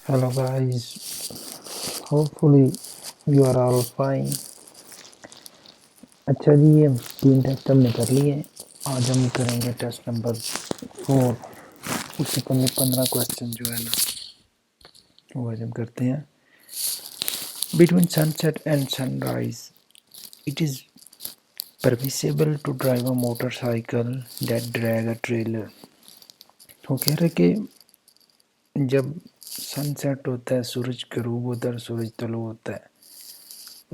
Hello guys, hopefully you are all fine. अच्छा जी, ये 3 test हमने कर लिए। आज हम करेंगे टेस्ट नंबर 4। उससे पहले 15 क्वेश्चन जो है ना वो आज हम करते हैं। Between sunset and sunrise, it is permissible to drive a motorcycle that drag a trailer. वो कह रहे कि जब सनसेट होता है, सूरज गरूब होता है और सूरज तलुव होता है,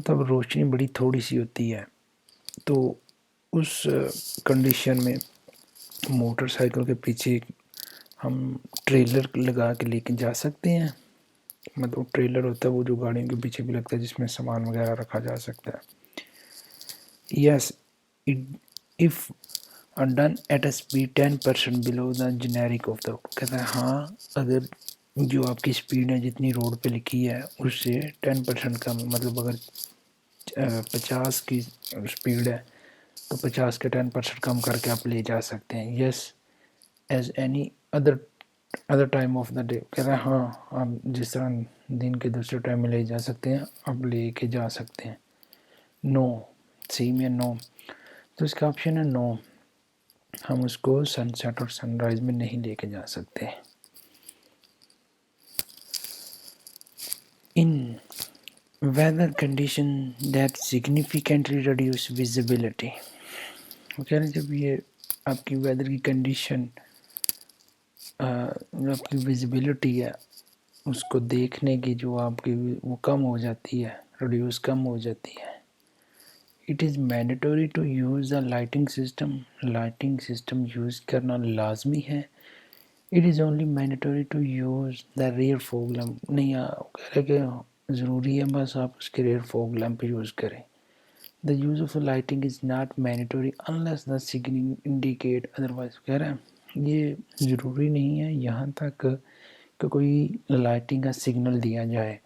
तब रोशनी बड़ी थोड़ी सी होती है, तो उस कंडीशन में मोटरसाइकिल के पीछे हम ट्रेलर लगा के लेके जा सकते हैं। मतलब ट्रेलर होता है वो जो गाड़ियों के पीछे भी लगता है, जिसमें सामान वगैरह रखा जा सकता है। Yes, if done at a speed 10% below the generic of the. कहता है हाँ, अगर जो आपकी स्पीड है जितनी रोड पे लिखी है उससे 10% कम, मतलब अगर 50 की स्पीड है तो 50 के 10% कम करके आप ले जा सकते हैं। Yes, as any other time of the day. कह रहे हैं हाँ, आप जिस तरह दिन के दूसरे टाइम में ले जा सकते हैं, आप ले के जा सकते हैं। नो, सेम या नो, तो इसका ऑप्शन है नो, हम उसको सनसेट और सनराइज में नहीं लेके जा सकते। In weather condition that significantly reduce visibility. वो कह रहे हैं जब ये आपकी वेदर की कंडीशन, जो आपकी विजिबिलिटी है उसको देखने की जो आपकी वो कम हो जाती है, रिड्यूस कम हो जाती है। It is mandatory to use the lighting system, lighting system use करना लाजमी है। It is only mandatory to use the rear fog lamp. नहीं, कह रहे कि ज़रूरी है बस आप उसके रेयर फॉग लैम्प यूज़ करें। The use of lighting is not mandatory unless the signal indicate otherwise. कह रहे हैं ये ज़रूरी नहीं है यहाँ तक कि कोई लाइटिंग का सिग्नल दिया जाए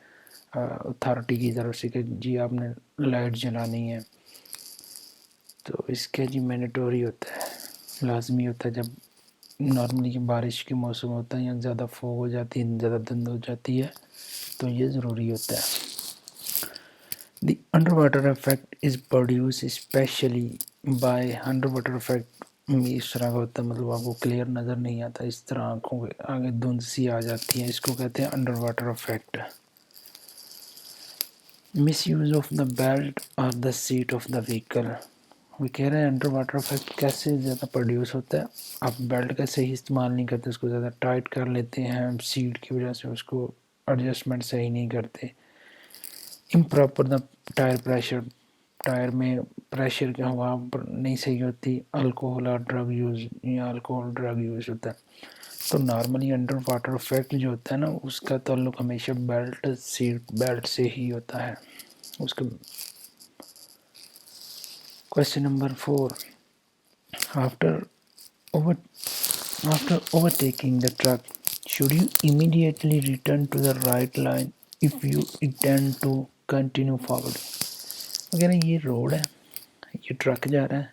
अथॉरिटी की तरफ से कि जी आपने लाइट जलानी है, तो इसके जी मैंडेटरी होता है, लाजमी होता है। जब नॉर्मली ये बारिश के मौसम होता है या ज़्यादा फॉग हो जाती है, ज़्यादा धुंध हो जाती है, तो ये ज़रूरी होता है। The under water effect is produce specially by under water effect में इस तरह का होता है, मतलब आपको क्लियर नज़र नहीं आता, इस तरह आँखों के आगे धुंध सी आ जाती है, इसको कहते हैं under water effect. Misuse of the belt और the seat of the vehicle. वो कह रहे हैं अंडर वाटर इफेक्ट कैसे ज़्यादा प्रोड्यूस होता है, आप बेल्ट का सही इस्तेमाल नहीं करते, उसको ज़्यादा टाइट कर लेते हैं, सीट की वजह से उसको एडजस्टमेंट सही नहीं करते। Improper the tyre pressure, tyre में प्रेशर की हवा नहीं सही होती। अल्कोहल और ड्रग यूज़ या अल्कोहल ड्रग यूज़ होता है। तो नॉर्मली अंडर वाटर इफेक्ट जो होता है ना, उसका ताल्लुक हमेशा बेल्ट, सीट बेल्ट से ही होता है। उसका question number 4, after overtaking the truck, should you immediately return to the right line if you intend to continue forward? अगर ये रोड है, ये ट्रक जा रहा है,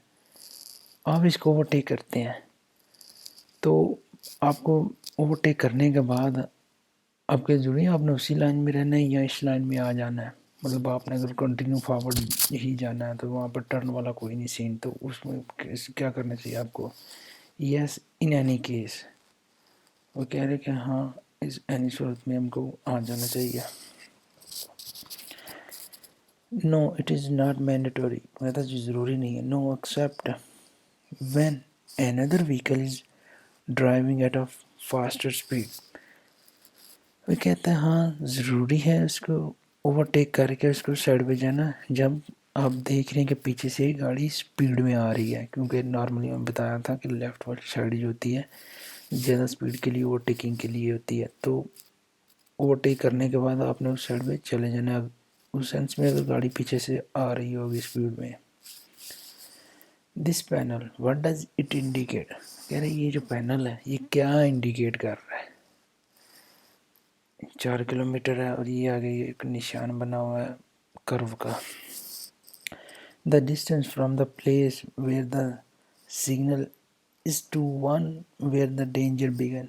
आप इसको ओवरटेक करते हैं, तो आपको ओवरटेक करने के बाद आपके ज़रूरी है आपने उसी लाइन में रहना है या इस लाइन में आ जाना है। मतलब आपने अगर कंटिन्यू फॉरवर्ड ही जाना है तो वहाँ पर टर्न वाला कोई नहीं सीन, तो उसमें क्या करना चाहिए आपको? Yes, in any case. वो कह रहे कि हाँ, इस एनी सूरत में हमको आ जाना चाहिए। No, it is not mandatory, मतलब ज़रूरी नहीं है। No, except when another vehicle is driving at a faster speed. वो कहता है हाँ, ज़रूरी है उसको ओवरटेक करके उसको साइड पे जाना जब आप देख रहे हैं कि पीछे से गाड़ी स्पीड में आ रही है, क्योंकि नॉर्मली मैं बताया था कि लेफ़्ट वाली साइड जो होती है ज़्यादा स्पीड के लिए ओवरटेकिंग के लिए होती है। तो ओवरटेक करने के बाद आपने उस साइड पे चले जाना, उस सेंस में अगर गाड़ी पीछे से आ रही होगी स्पीड में। This panel what does it indicate. कह रहे ये जो पैनल है ये क्या इंडिकेट कर रहा है? 4 किलोमीटर है और ये आगे एक निशान बना हुआ है कर्व का। The distance from the place where the signal is to one where the danger began.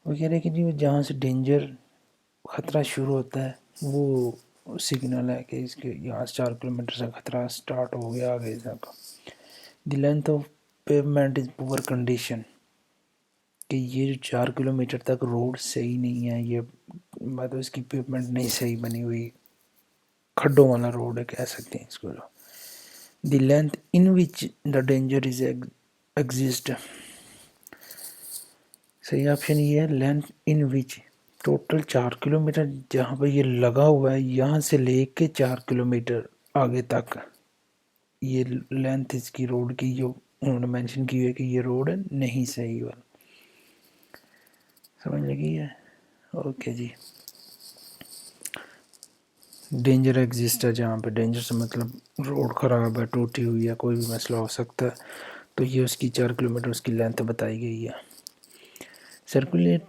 वो कह रहे कि जी जहाँ से डेंजर خطرہ شروع ہوتا ہے وہ سگنل ہے کہ اس کے یہاں 4 کلومیٹر سے خطرہ سٹارٹ ہو گیا آگے کا. دی لینتھ آف پیومنٹ از پور کنڈیشن، کہ یہ جو 4 کلومیٹر تک روڈ صحیح نہیں ہے، یہ مطلب اس کی پیومنٹ نہیں صحیح بنی ہوئی، کھڈوں والا روڈ ہے کہہ سکتے ہیں اس کو. The length in which the danger is exist, صحیح آپشن یہ ہے لینتھ ان وچ. ٹوٹل 4 کلومیٹر جہاں پہ یہ لگا ہوا ہے، یہاں سے لے کے 4 کلومیٹر آگے تک یہ لینتھ اس کی روڈ کی جو انہوں نے مینشن کی ہے کہ یہ روڈ نہیں صحیح والا. سمجھ لگی ہے؟ اوکے جی. ڈینجر ایگزسٹ ہے، جہاں پہ ڈینجر سے مطلب روڈ خراب ہے، ٹوٹی ہوئی ہے، کوئی بھی مسئلہ ہو سکتا ہے، تو یہ اس کی 4 کلومیٹر اس کی لینتھ بتائی گئی ہے. Circulate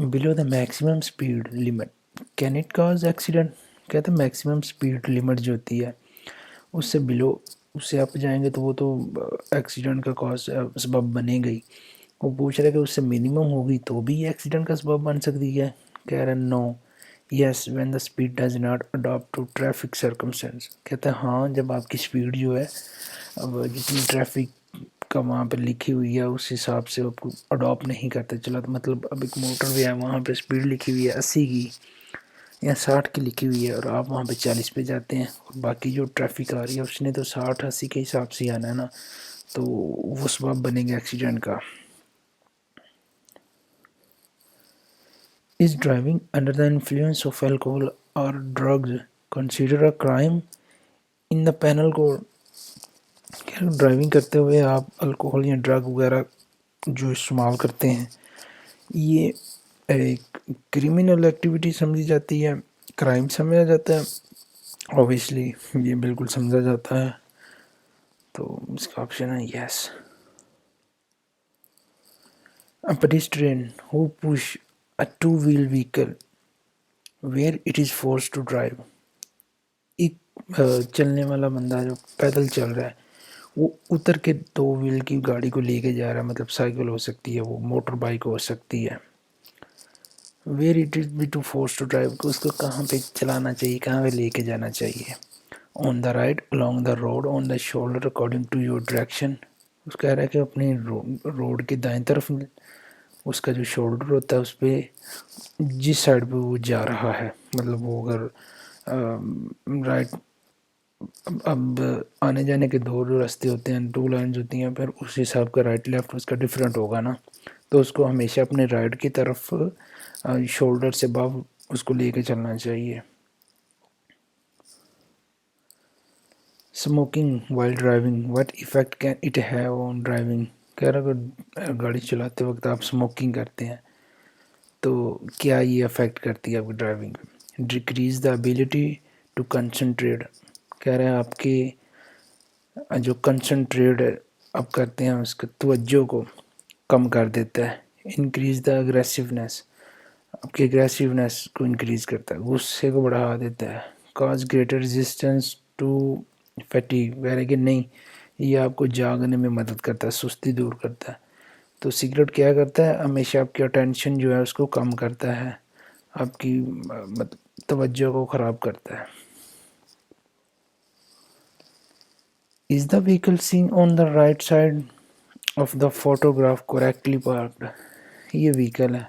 below the maximum speed limit can it cause accident. کہتے ہیں میکسیمم اسپیڈ لمٹ جو ہوتی ہے اس سے بلو، اس سے آپ جائیں گے تو وہ تو ایکسیڈنٹ کا کاز سبب بنے گئی. وہ پوچھ رہا ہے کہ اس سے منیمم ہوگی تو بھی ایکسیڈنٹ کا سبب بن سکتی ہے. کہہ رہے ہیں no yes when the speed does not adapt to traffic circumstance. کہتے ہیں ہاں جب آپ کی اسپیڈ جو ہے اب جتنی ٹریفک کا وہاں پہ لکھی ہوئی ہے اس حساب سے آپ کو اڈاپٹ نہیں کرتے چلا. تو مطلب اب ایک موٹر وے ہے، وہاں پہ اسپیڈ لکھی ہوئی ہے 80 کی یا 60 کی لکھی ہوئی ہے، اور آپ وہاں پہ 40 پہ جاتے ہیں، اور باقی جو ٹریفک آ رہی ہے اس نے تو 60-80 کے حساب سے آنا ہے نا، تو وہ سبب بنے گا ایکسیڈنٹ کا. Is driving under the influence of alcohol or drugs considered a crime in the penal code. Driving کرتے ہوئے آپ الکوہول یا ڈرگ وغیرہ جو استعمال کرتے ہیں یہ ایک کریمنل ایکٹیویٹی سمجھی جاتی ہے، کرائم سمجھا جاتا ہے. اوبیسلی یہ بالکل سمجھا جاتا ہے، تو اس کا آپشن ہے یس. A pedestrian who push a two-wheel vehicle where it is forced to drive. ایک چلنے والا بندہ جو پیدل چل رہا ہے وہ اتر کے 2 وہیل کی گاڑی کو لے کے جا رہا ہے، مطلب سائیکل ہو سکتی ہے، وہ موٹر بائک ہو سکتی ہے. Where it is be to force to drive, کہ اس کو کہاں پہ چلانا چاہیے، کہاں پہ لے کے جانا چاہیے. On the right along the road on the shoulder according to your direction. اس کہہ رہا ہے کہ اپنی روڈ کے دائیں طرف اس کا جو شولڈر ہوتا ہے اس پہ جس سائڈ پہ وہ جا رہا ہے، مطلب وہ اگر رائٹ، اب آنے جانے کے 2 راستے ہوتے ہیں، 2 لائنز ہوتی ہیں، پھر اس حساب کا رائٹ لیفٹ اس کا ڈفرینٹ ہوگا نا، تو اس کو ہمیشہ اپنے رائٹ کی طرف شولڈر سے ابو اس کو لے کے چلنا چاہیے. Smoking while driving what effect can it have on driving. کہہ رہا اگر گاڑی چلاتے وقت آپ اسموکنگ کرتے ہیں تو کیا یہ افیکٹ کرتی ہے آپ کی ڈرائیونگ پہ. Decrease the ability to concentrate. کہہ رہے ہیں آپ کے جو کنسنٹریٹ آپ کرتے ہیں اس کے توجہ کو کم کر دیتا ہے. انکریز دا اگریسونیس، آپ کی اگریسونیس کو انکریز کرتا ہے، غصے کو بڑھا دیتا ہے. Cause greater resistance to fatigue, کہہ رہے کہ نہیں یہ آپ کو جاگنے میں مدد کرتا ہے، سستی دور کرتا ہے. تو سگریٹ کیا کرتا ہے، ہمیشہ آپ کی اٹینشن جو ہے اس کو کم کرتا ہے، آپ کی توجہ کو خراب کرتا ہے. Is the vehicle seen on the right side of the photograph correctly parked. یہ وہیکل ہے،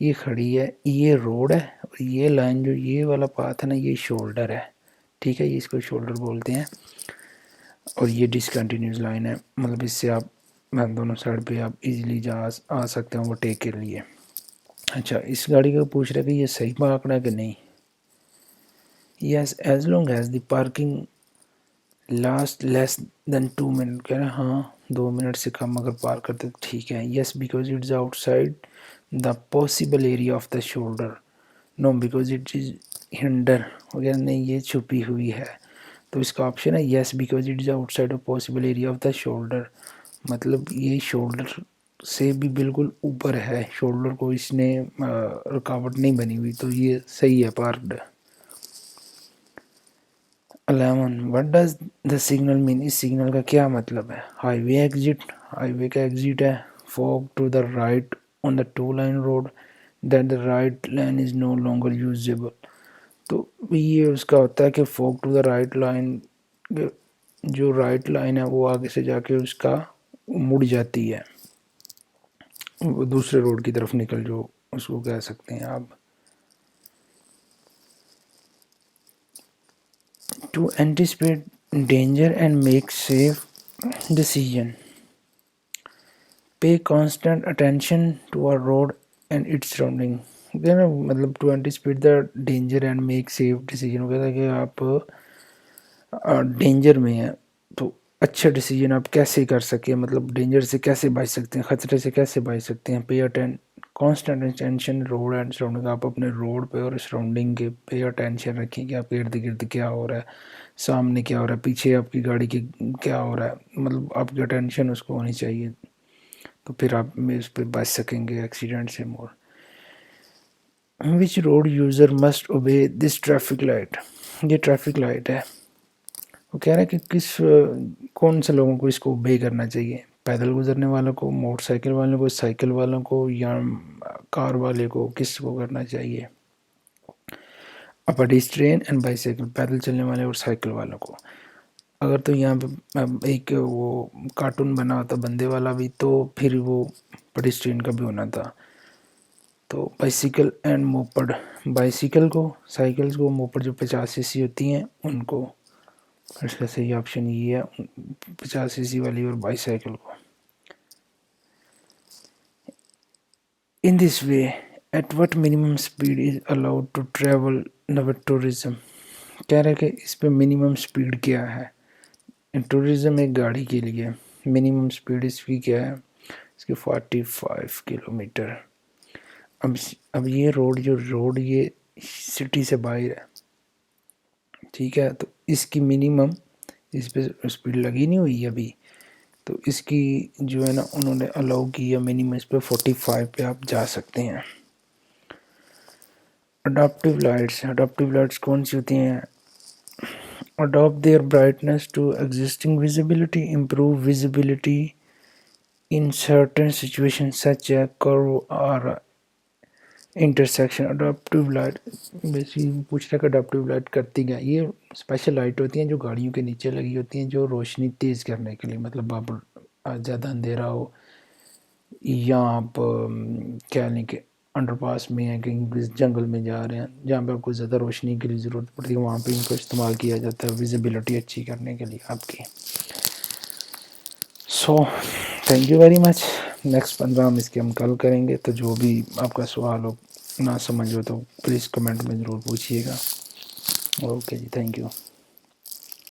یہ کھڑی ہے، یہ روڈ ہے، اور یہ لائن جو یہ والا پاتھ ہے نا یہ شولڈر ہے، ٹھیک ہے، یہ اس کو شولڈر بولتے ہیں، اور یہ ڈسکنٹینیوس لائن ہے، مطلب اس سے آپ دونوں سائڈ پہ آپ ایزیلی آ سکتے ہیں اوورٹیک کے لیے. اچھا اس گاڑی کو پوچھ رہا ہے کہ یہ صحیح پارکڈ ہے کہ نہیں. Yes as long as the parking last less than 2 minute. کہہ رہے ہیں ہاں 2 منٹ سے کم اگر پارک کرتے تو ٹھیک ہے. Yes because it is outside the possible area of the shoulder. No because it is hinder. وغیرہ نہیں یہ چھپی ہوئی ہے، تو اس کا آپشن ہے yes because it is out side of possible area of the shoulder. مطلب یہ شولڈر سے بھی بالکل اوپر ہے، شولڈر کو اس نے رکاوٹ نہیں بنی ہوئی، تو یہ صحیح ہے parked. 11 what does the signal mean. اس سگنل کا کیا مطلب ہے. Highway exit, highway کا ایگزٹ ہے. Fog to the right on the 2 line road. that the right lane is no longer usable. तो ये उसका होता है कि फोक टू द राइट लाइन, जो राइट लाइन है वो आगे से जाके उसका मुड़ जाती है, वो दूसरे रोड की तरफ निकल, जो उसको कह सकते हैं आप. To anticipate danger and make safe decision, pay constant attention to our road and its surrounding. मतलब to anticipate the danger and make safe decision, कहता है कि आप डेंजर में हैं तो अच्छा डिसीजन आप कैसे कर सकें, मतलब डेंजर से कैसे बच सकते हैं, ख़तरे से कैसे बच सकते हैं. पे constant attention road and surrounding, आप अपने रोड पे और सराउंडिंग के पे अटेंशन रखें कि आपके इर्द गिर्द क्या हो रहा है, सामने क्या हो रहा है, पीछे आपकी गाड़ी के क्या हो रहा है, मतलब आपकी अटेंशन उसको होनी चाहिए, तो फिर आप उस पर बच सकेंगे एक्सीडेंट से. More which road user must obey this traffic light, ये ट्रैफिक लाइट है. वो कह रहा है कि कौन से लोगों को इसको ओबे करना चाहिए, पैदल गुजरने वालों को, मोटरसाइकिल वालों को, साइकिल वालों को, या कार वाले को, किस को करना चाहिए. पेडेस्ट्रियन एंड बाईसाइकिल, पैदल चलने वाले और साइकिल वालों को. अगर तो यहाँ पे एक वो कार्टून बना होता बंदे वाला भी, तो फिर वो पेडेस्ट्रियन का भी होना था. तो बाइसिकल एंड मोपड, बाइसिकल को, साइकिल्स को, मोपड जो 50 सीसी होती हैं उनको. इसका सही ऑप्शन ये है, 50 सीसी वाली और बाईसाइकिल को. In this way at what minimum speed is allowed to travel now tourism. कह रहे कि इस पे मिनिमम स्पीड क्या है. टूरिज्म एक गाड़ी के लिए मिनिमम स्पीड इसकी क्या है, इसकी 45 किलोमीटर. अब ये रोड ये सिटी से बाहर है, ठीक है, तो इसकी मिनिमम, इस पे स्पीड लगी नहीं हुई अभी, तो इसकी जो है ना उन्होंने अलाउ की है मिनिमम इस पे 45 पे आप जा सकते हैं. अडॉप्टिव लाइट्स कौन सी होती हैं. Adopt their brightness to existing visibility, improve visibility in certain situation such a curve or intersection. Adaptive light basically पूछ रहा है कि अडॉप्टिव लाइट करती क्या. ये स्पेशल लाइट होती हैं जो गाड़ियों के नीचे लगी होती हैं, जो रोशनी तेज़ करने के लिए, मतलब आप ज़्यादा अंधेरा हो या आप क्या लें कि अंडरपास में हैं, कहीं जंगल में जा रहे हैं जहाँ पे आपको ज़्यादा रोशनी की ज़रूरत पड़ती है, वहाँ पे इनको इस्तेमाल किया जाता है विजिबिलिटी अच्छी करने के लिए आपकी. So thank you very much. Next 15 हम इसके हम कल करेंगे. तो जो भी आपका सवाल हो, ना समझ हो, तो प्लीज़ कमेंट में ज़रूर पूछिएगा. ओके जी, थैंक यू.